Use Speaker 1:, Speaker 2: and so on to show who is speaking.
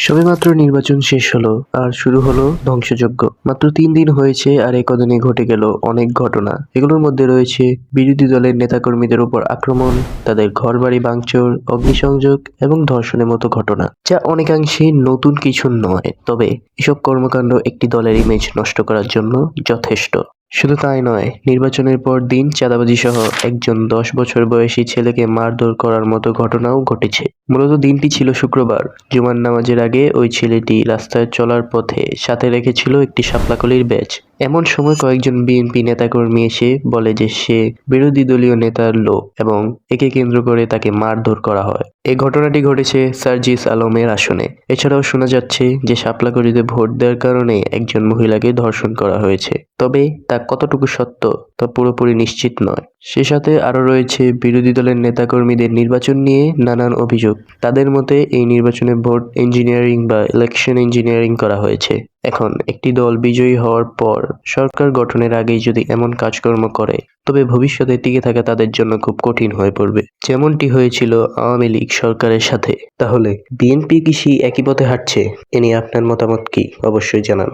Speaker 1: সবেমাত্র নির্বাচন শেষ হলো আর শুরু হলো ধ্বংসযজ্ঞ। মাত্র ৩ দিন হয়েছে আর এই কদিনে ঘটে গেল অনেক ঘটনা। এগুলোর মধ্যে রয়েছে বিরোধী দলের নেতাকর্মীদের উপর আক্রমণ, তাদের ঘরবাড়ি ভাঙচুর, অগ্নিসংযোগ এবং ধর্ষণের মতো ঘটনা, যা অনেকাংশে নতুন কিছু নয়। তবে এসব কর্মকাণ্ড একটি দলের ইমেজ নষ্ট করার জন্য যথেষ্ট। শুধু তাই নয়, নির্বাচনের পর দিন চাঁদাবাজি সহ একজন 10 বছর বয়সী ছেলেকে মারধর করার মতো ঘটনাও ঘটেছে। মূলত দিনটি ছিল শুক্রবার। জুমার নামাজের আগে ওই ছেলেটি রাস্তায় চলার পথে সাথে রেখেছিল একটি শাপলাকলির ব্যাজ। এমন সময় কয়েকজন বিএনপি নেতাকর্মী এসে বলে যে সে বিরোধী দলীয় নেতার লোক এবং একে কেন্দ্র করে তাকে মারধর করা হয়। এই ঘটনাটি ঘটেছে সার্জিস আলমের আসনে। এছাড়াও শোনা যাচ্ছে যে শাপলাকলিতে ভোট দেওয়ার কারণে একজন মহিলাকে ধর্ষণ করা হয়েছে। তবে তা কতটুকু সত্য তা পুরোপুরি নিশ্চিত নয়। সে সাথে আরও রয়েছে বিরোধী দলের নেতাকর্মীদের নির্বাচন নিয়ে নানান অভিযোগ। তাদের মতে এই নির্বাচনে ভোট ইঞ্জিনিয়ারিং বা ইলেকশন ইঞ্জিনিয়ারিং করা হয়েছে। এখন একটি দল বিজয়ী হওয়ার পর সরকার গঠনের আগেই যদি এমন কাজকর্ম করে, তবে ভবিষ্যতে টিকে থাকা তাদের জন্য খুব কঠিন হয়ে পড়বে, যেমনটি হয়েছিল আওয়ামী লীগ সরকারের সাথে। তাহলে বিএনপি কি সেই একই পথে হাঁটছে? এ নিয়ে আপনার মতামত কি? অবশ্যই জানান।